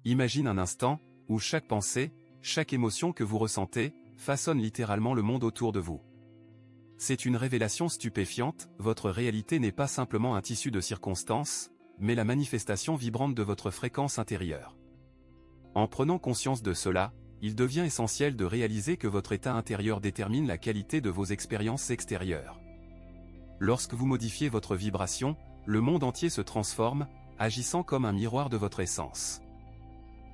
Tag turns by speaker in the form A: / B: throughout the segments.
A: Imagine un instant où chaque pensée, chaque émotion que vous ressentez, façonne littéralement le monde autour de vous. C'est une révélation stupéfiante, votre réalité n'est pas simplement un tissu de circonstances, mais la manifestation vibrante de votre fréquence intérieure. En prenant conscience de cela, il devient essentiel de réaliser que votre état intérieur détermine la qualité de vos expériences extérieures. Lorsque vous modifiez votre vibration, le monde entier se transforme, agissant comme un miroir de votre essence.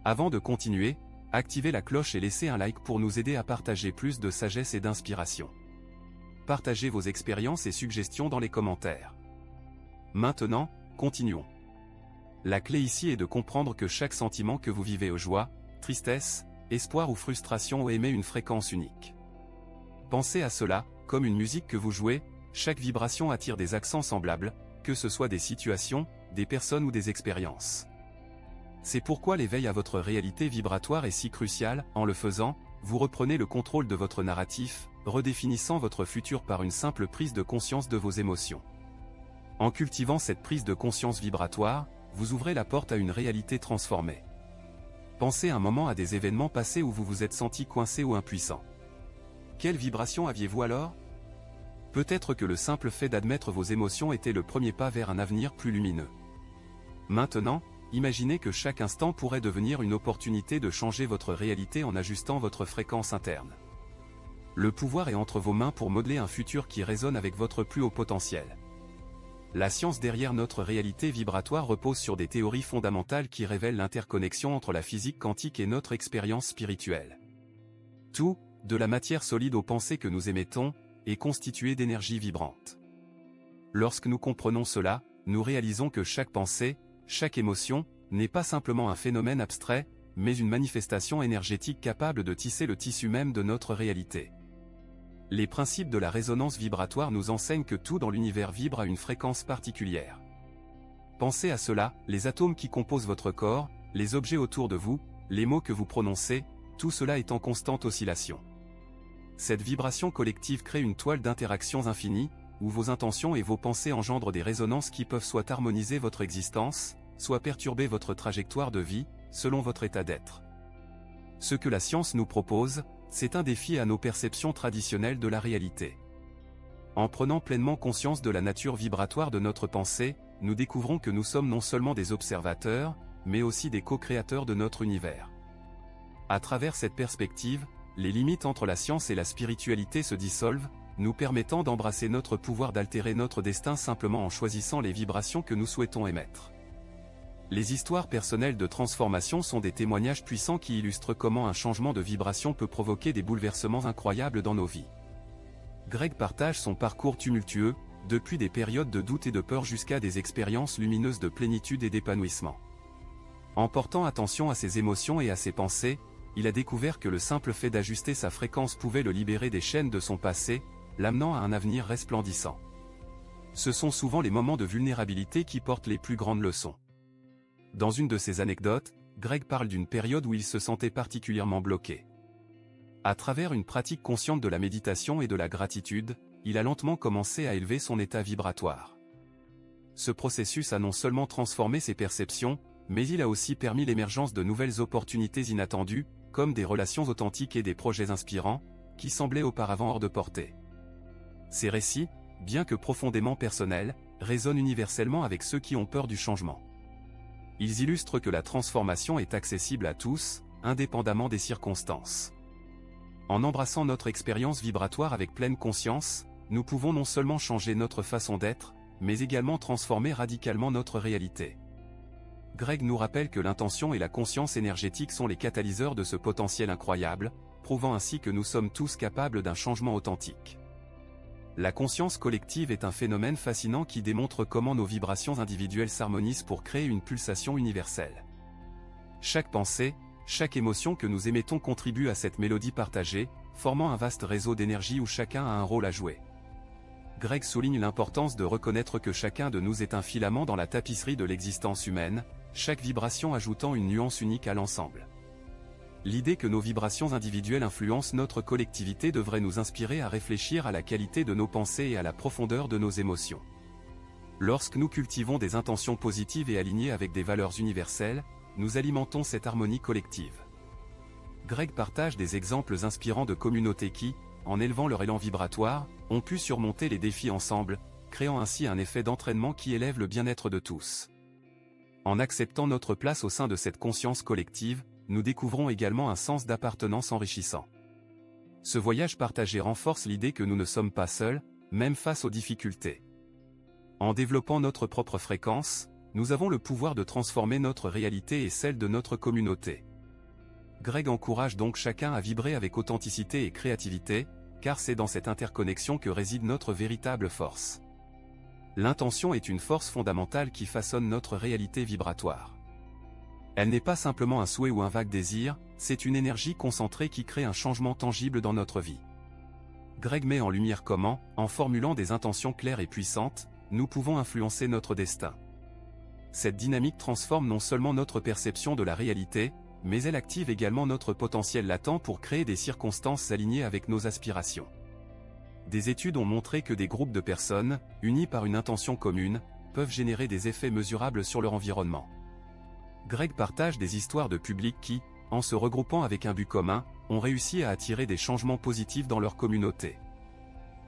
A: Avant de continuer, activez la cloche et laissez un like pour nous aider à partager plus de sagesse et d'inspiration. Partagez vos expériences et suggestions dans les commentaires. Maintenant, continuons. La clé ici est de comprendre que chaque sentiment que vous vivez joie, tristesse, espoir ou frustration émet une fréquence unique. Pensez à cela, comme une musique que vous jouez, chaque vibration attire des accents semblables, que ce soit des situations, des personnes ou des expériences. C'est pourquoi l'éveil à votre réalité vibratoire est si crucial. En le faisant, vous reprenez le contrôle de votre narratif, redéfinissant votre futur par une simple prise de conscience de vos émotions. En cultivant cette prise de conscience vibratoire, vous ouvrez la porte à une réalité transformée. Pensez un moment à des événements passés où vous vous êtes senti coincé ou impuissant. Quelle vibration aviez-vous alors? Peut-être que le simple fait d'admettre vos émotions était le premier pas vers un avenir plus lumineux. Maintenant, imaginez que chaque instant pourrait devenir une opportunité de changer votre réalité en ajustant votre fréquence interne. Le pouvoir est entre vos mains pour modeler un futur qui résonne avec votre plus haut potentiel. La science derrière notre réalité vibratoire repose sur des théories fondamentales qui révèlent l'interconnexion entre la physique quantique et notre expérience spirituelle. Tout, de la matière solide aux pensées que nous émettons, est constitué d'énergie vibrante. Lorsque nous comprenons cela, nous réalisons que chaque pensée, chaque émotion, n'est pas simplement un phénomène abstrait, mais une manifestation énergétique capable de tisser le tissu même de notre réalité. Les principes de la résonance vibratoire nous enseignent que tout dans l'univers vibre à une fréquence particulière. Pensez à cela, les atomes qui composent votre corps, les objets autour de vous, les mots que vous prononcez, tout cela est en constante oscillation. Cette vibration collective crée une toile d'interactions infinies, où vos intentions et vos pensées engendrent des résonances qui peuvent soit harmoniser votre existence, soit perturber votre trajectoire de vie, selon votre état d'être. Ce que la science nous propose, c'est un défi à nos perceptions traditionnelles de la réalité. En prenant pleinement conscience de la nature vibratoire de notre pensée, nous découvrons que nous sommes non seulement des observateurs, mais aussi des co-créateurs de notre univers. À travers cette perspective, les limites entre la science et la spiritualité se dissolvent, nous permettant d'embrasser notre pouvoir d'altérer notre destin simplement en choisissant les vibrations que nous souhaitons émettre. Les histoires personnelles de transformation sont des témoignages puissants qui illustrent comment un changement de vibration peut provoquer des bouleversements incroyables dans nos vies. Greg partage son parcours tumultueux, depuis des périodes de doute et de peur jusqu'à des expériences lumineuses de plénitude et d'épanouissement. En portant attention à ses émotions et à ses pensées, il a découvert que le simple fait d'ajuster sa fréquence pouvait le libérer des chaînes de son passé, l'amenant à un avenir resplendissant. Ce sont souvent les moments de vulnérabilité qui portent les plus grandes leçons. Dans une de ses anecdotes, Greg parle d'une période où il se sentait particulièrement bloqué. À travers une pratique consciente de la méditation et de la gratitude, il a lentement commencé à élever son état vibratoire. Ce processus a non seulement transformé ses perceptions, mais il a aussi permis l'émergence de nouvelles opportunités inattendues, comme des relations authentiques et des projets inspirants, qui semblaient auparavant hors de portée. Ces récits, bien que profondément personnels, résonnent universellement avec ceux qui ont peur du changement. Ils illustrent que la transformation est accessible à tous, indépendamment des circonstances. En embrassant notre expérience vibratoire avec pleine conscience, nous pouvons non seulement changer notre façon d'être, mais également transformer radicalement notre réalité. Greg nous rappelle que l'intention et la conscience énergétique sont les catalyseurs de ce potentiel incroyable, prouvant ainsi que nous sommes tous capables d'un changement authentique. La conscience collective est un phénomène fascinant qui démontre comment nos vibrations individuelles s'harmonisent pour créer une pulsation universelle. Chaque pensée, chaque émotion que nous émettons contribue à cette mélodie partagée, formant un vaste réseau d'énergie où chacun a un rôle à jouer. Greg souligne l'importance de reconnaître que chacun de nous est un filament dans la tapisserie de l'existence humaine, chaque vibration ajoutant une nuance unique à l'ensemble. L'idée que nos vibrations individuelles influencent notre collectivité devrait nous inspirer à réfléchir à la qualité de nos pensées et à la profondeur de nos émotions. Lorsque nous cultivons des intentions positives et alignées avec des valeurs universelles, nous alimentons cette harmonie collective. Greg partage des exemples inspirants de communautés qui, en élevant leur élan vibratoire, ont pu surmonter les défis ensemble, créant ainsi un effet d'entraînement qui élève le bien-être de tous. En acceptant notre place au sein de cette conscience collective, nous découvrons également un sens d'appartenance enrichissant. Ce voyage partagé renforce l'idée que nous ne sommes pas seuls, même face aux difficultés. En développant notre propre fréquence, nous avons le pouvoir de transformer notre réalité et celle de notre communauté. Greg encourage donc chacun à vibrer avec authenticité et créativité, car c'est dans cette interconnexion que réside notre véritable force. L'intention est une force fondamentale qui façonne notre réalité vibratoire. Elle n'est pas simplement un souhait ou un vague désir, c'est une énergie concentrée qui crée un changement tangible dans notre vie. Greg met en lumière comment, en formulant des intentions claires et puissantes, nous pouvons influencer notre destin. Cette dynamique transforme non seulement notre perception de la réalité, mais elle active également notre potentiel latent pour créer des circonstances alignées avec nos aspirations. Des études ont montré que des groupes de personnes, unis par une intention commune, peuvent générer des effets mesurables sur leur environnement. Greg partage des histoires de publics qui, en se regroupant avec un but commun, ont réussi à attirer des changements positifs dans leur communauté.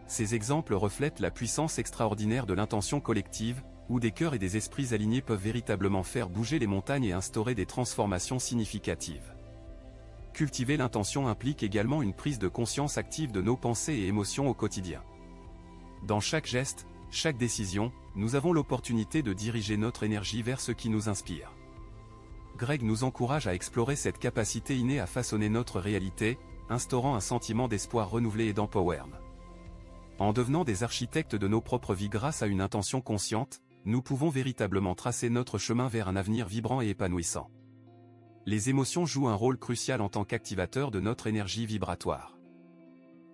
A: Ces exemples reflètent la puissance extraordinaire de l'intention collective, où des cœurs et des esprits alignés peuvent véritablement faire bouger les montagnes et instaurer des transformations significatives. Cultiver l'intention implique également une prise de conscience active de nos pensées et émotions au quotidien. Dans chaque geste, chaque décision, nous avons l'opportunité de diriger notre énergie vers ce qui nous inspire. Greg nous encourage à explorer cette capacité innée à façonner notre réalité, instaurant un sentiment d'espoir renouvelé et d'empowerment. En devenant des architectes de nos propres vies grâce à une intention consciente, nous pouvons véritablement tracer notre chemin vers un avenir vibrant et épanouissant. Les émotions jouent un rôle crucial en tant qu'activateur de notre énergie vibratoire.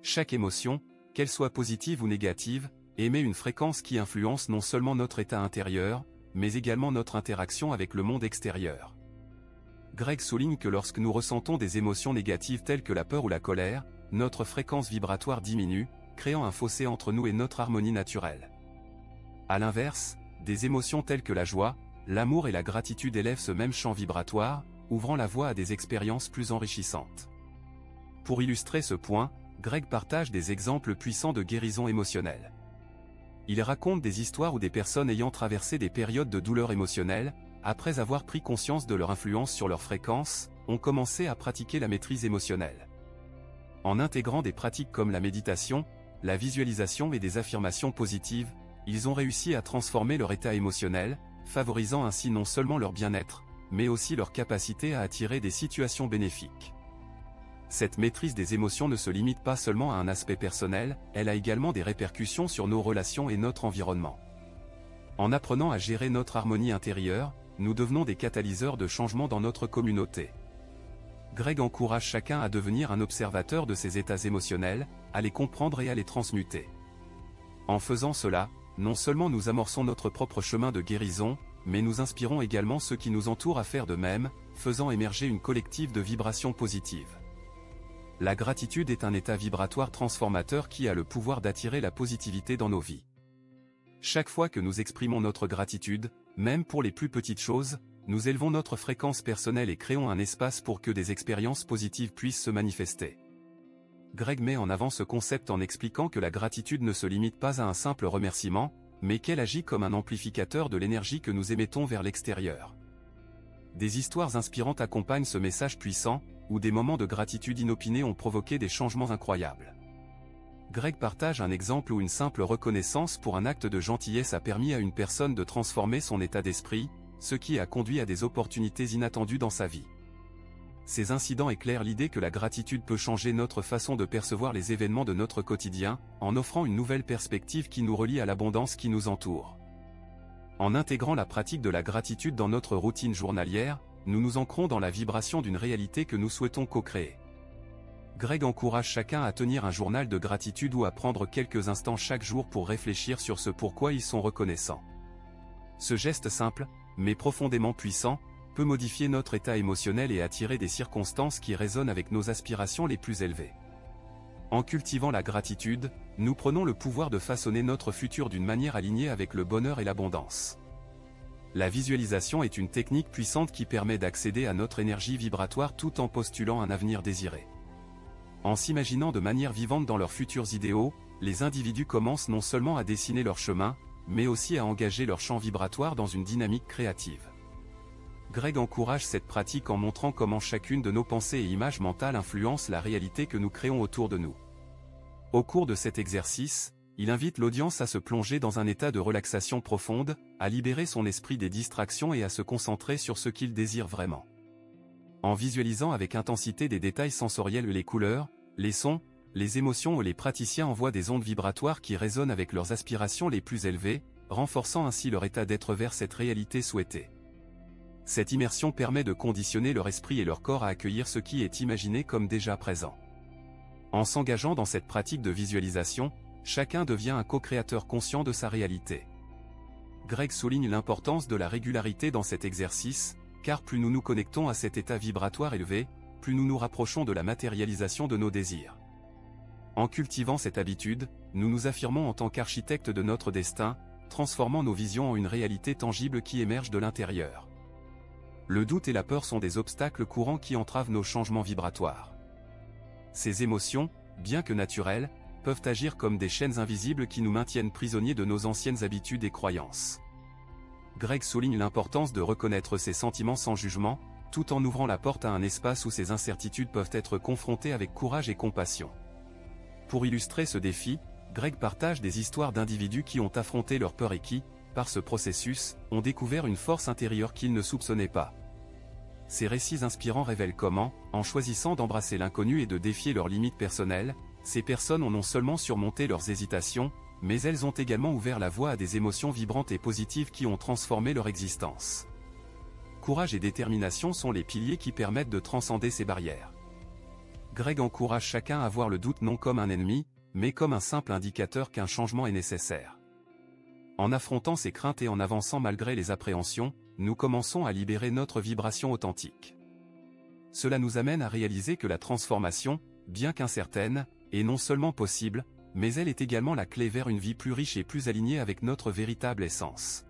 A: Chaque émotion, qu'elle soit positive ou négative, émet une fréquence qui influence non seulement notre état intérieur, mais également notre interaction avec le monde extérieur. Greg souligne que lorsque nous ressentons des émotions négatives telles que la peur ou la colère, notre fréquence vibratoire diminue, créant un fossé entre nous et notre harmonie naturelle. A l'inverse, des émotions telles que la joie, l'amour et la gratitude élèvent ce même champ vibratoire, ouvrant la voie à des expériences plus enrichissantes. Pour illustrer ce point, Greg partage des exemples puissants de guérison émotionnelle. Il raconte des histoires où des personnes ayant traversé des périodes de douleur émotionnelle, après avoir pris conscience de leur influence sur leur fréquence, ont commencé à pratiquer la maîtrise émotionnelle. En intégrant des pratiques comme la méditation, la visualisation et des affirmations positives, ils ont réussi à transformer leur état émotionnel, favorisant ainsi non seulement leur bien-être, mais aussi leur capacité à attirer des situations bénéfiques. Cette maîtrise des émotions ne se limite pas seulement à un aspect personnel, elle a également des répercussions sur nos relations et notre environnement. En apprenant à gérer notre harmonie intérieure, nous devenons des catalyseurs de changement dans notre communauté. Greg encourage chacun à devenir un observateur de ses états émotionnels, à les comprendre et à les transmuter. En faisant cela, non seulement nous amorçons notre propre chemin de guérison, mais nous inspirons également ceux qui nous entourent à faire de même, faisant émerger une collective de vibrations positives. La gratitude est un état vibratoire transformateur qui a le pouvoir d'attirer la positivité dans nos vies. Chaque fois que nous exprimons notre gratitude, même pour les plus petites choses, nous élevons notre fréquence personnelle et créons un espace pour que des expériences positives puissent se manifester. Greg met en avant ce concept en expliquant que la gratitude ne se limite pas à un simple remerciement, mais qu'elle agit comme un amplificateur de l'énergie que nous émettons vers l'extérieur. Des histoires inspirantes accompagnent ce message puissant, où des moments de gratitude inopinés ont provoqué des changements incroyables. Greg partage un exemple où une simple reconnaissance pour un acte de gentillesse a permis à une personne de transformer son état d'esprit, ce qui a conduit à des opportunités inattendues dans sa vie. Ces incidents éclairent l'idée que la gratitude peut changer notre façon de percevoir les événements de notre quotidien, en offrant une nouvelle perspective qui nous relie à l'abondance qui nous entoure. En intégrant la pratique de la gratitude dans notre routine journalière, nous nous ancrons dans la vibration d'une réalité que nous souhaitons co-créer. Greg encourage chacun à tenir un journal de gratitude ou à prendre quelques instants chaque jour pour réfléchir sur ce pourquoi ils sont reconnaissants. Ce geste simple, mais profondément puissant, peut modifier notre état émotionnel et attirer des circonstances qui résonnent avec nos aspirations les plus élevées. En cultivant la gratitude, nous prenons le pouvoir de façonner notre futur d'une manière alignée avec le bonheur et l'abondance. La visualisation est une technique puissante qui permet d'accéder à notre énergie vibratoire tout en postulant un avenir désiré. En s'imaginant de manière vivante dans leurs futurs idéaux, les individus commencent non seulement à dessiner leur chemin, mais aussi à engager leur champ vibratoire dans une dynamique créative. Greg encourage cette pratique en montrant comment chacune de nos pensées et images mentales influence la réalité que nous créons autour de nous. Au cours de cet exercice, il invite l'audience à se plonger dans un état de relaxation profonde, à libérer son esprit des distractions et à se concentrer sur ce qu'il désire vraiment. En visualisant avec intensité des détails sensoriels, les couleurs, les sons, les émotions, les praticiens envoient des ondes vibratoires qui résonnent avec leurs aspirations les plus élevées, renforçant ainsi leur état d'être vers cette réalité souhaitée. Cette immersion permet de conditionner leur esprit et leur corps à accueillir ce qui est imaginé comme déjà présent. En s'engageant dans cette pratique de visualisation, chacun devient un co-créateur conscient de sa réalité. Greg souligne l'importance de la régularité dans cet exercice, car plus nous nous connectons à cet état vibratoire élevé, plus nous nous rapprochons de la matérialisation de nos désirs. En cultivant cette habitude, nous nous affirmons en tant qu'architectes de notre destin, transformant nos visions en une réalité tangible qui émerge de l'intérieur. Le doute et la peur sont des obstacles courants qui entravent nos changements vibratoires. Ces émotions, bien que naturelles, peuvent agir comme des chaînes invisibles qui nous maintiennent prisonniers de nos anciennes habitudes et croyances. Greg souligne l'importance de reconnaître ces sentiments sans jugement, tout en ouvrant la porte à un espace où ces incertitudes peuvent être confrontées avec courage et compassion. Pour illustrer ce défi, Greg partage des histoires d'individus qui ont affronté leurs peurs et qui, par ce processus, ont découvert une force intérieure qu'ils ne soupçonnaient pas. Ces récits inspirants révèlent comment, en choisissant d'embrasser l'inconnu et de défier leurs limites personnelles, ces personnes ont non seulement surmonté leurs hésitations, mais elles ont également ouvert la voie à des émotions vibrantes et positives qui ont transformé leur existence. Courage et détermination sont les piliers qui permettent de transcender ces barrières. Greg encourage chacun à voir le doute non comme un ennemi, mais comme un simple indicateur qu'un changement est nécessaire. En affrontant ces craintes et en avançant malgré les appréhensions, nous commençons à libérer notre vibration authentique. Cela nous amène à réaliser que la transformation, bien qu'incertaine, est non seulement possible, mais elle est également la clé vers une vie plus riche et plus alignée avec notre véritable essence.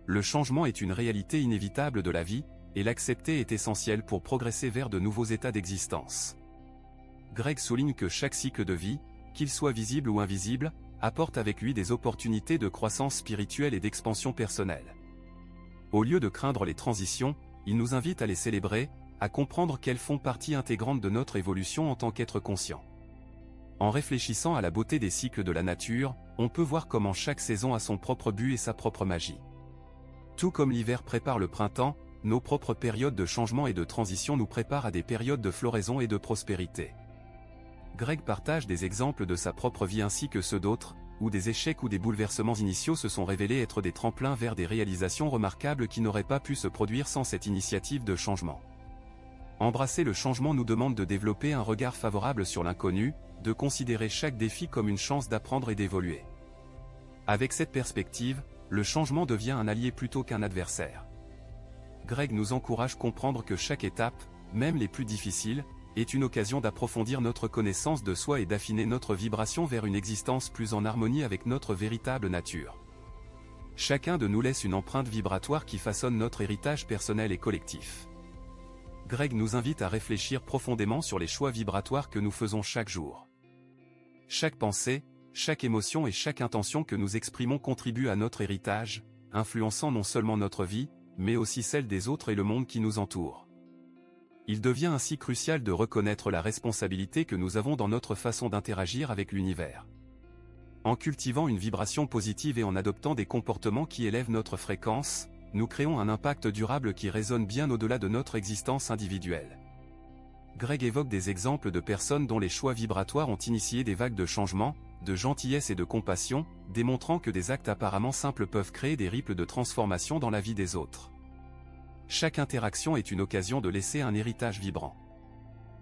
A: Le changement est une réalité inévitable de la vie, et l'accepter est essentiel pour progresser vers de nouveaux états d'existence. Greg souligne que chaque cycle de vie, qu'il soit visible ou invisible, apporte avec lui des opportunités de croissance spirituelle et d'expansion personnelle. Au lieu de craindre les transitions, il nous invite à les célébrer, à comprendre qu'elles font partie intégrante de notre évolution en tant qu'être conscient. En réfléchissant à la beauté des cycles de la nature, on peut voir comment chaque saison a son propre but et sa propre magie. Tout comme l'hiver prépare le printemps, nos propres périodes de changement et de transition nous préparent à des périodes de floraison et de prospérité. Greg partage des exemples de sa propre vie ainsi que ceux d'autres, où des échecs ou des bouleversements initiaux se sont révélés être des tremplins vers des réalisations remarquables qui n'auraient pas pu se produire sans cette initiative de changement. Embrasser le changement nous demande de développer un regard favorable sur l'inconnu, de considérer chaque défi comme une chance d'apprendre et d'évoluer. Avec cette perspective, le changement devient un allié plutôt qu'un adversaire. Greg nous encourage à comprendre que chaque étape, même les plus difficiles, est une occasion d'approfondir notre connaissance de soi et d'affiner notre vibration vers une existence plus en harmonie avec notre véritable nature. Chacun de nous laisse une empreinte vibratoire qui façonne notre héritage personnel et collectif. Greg nous invite à réfléchir profondément sur les choix vibratoires que nous faisons chaque jour. Chaque pensée, chaque émotion et chaque intention que nous exprimons contribue à notre héritage, influençant non seulement notre vie, mais aussi celle des autres et le monde qui nous entoure. Il devient ainsi crucial de reconnaître la responsabilité que nous avons dans notre façon d'interagir avec l'univers. En cultivant une vibration positive et en adoptant des comportements qui élèvent notre fréquence, nous créons un impact durable qui résonne bien au-delà de notre existence individuelle. Greg évoque des exemples de personnes dont les choix vibratoires ont initié des vagues de changement, de gentillesse et de compassion, démontrant que des actes apparemment simples peuvent créer des ripples de transformation dans la vie des autres. Chaque interaction est une occasion de laisser un héritage vibrant.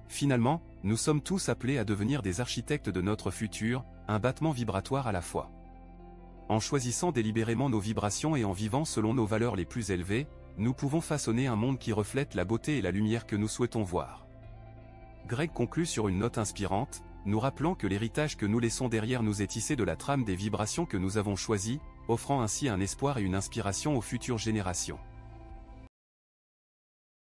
A: Finalement, nous sommes tous appelés à devenir des architectes de notre futur, un battement vibratoire à la fois. En choisissant délibérément nos vibrations et en vivant selon nos valeurs les plus élevées, nous pouvons façonner un monde qui reflète la beauté et la lumière que nous souhaitons voir. Greg conclut sur une note inspirante, nous rappelant que l'héritage que nous laissons derrière nous est tissé de la trame des vibrations que nous avons choisies, offrant ainsi un espoir et une inspiration aux futures générations.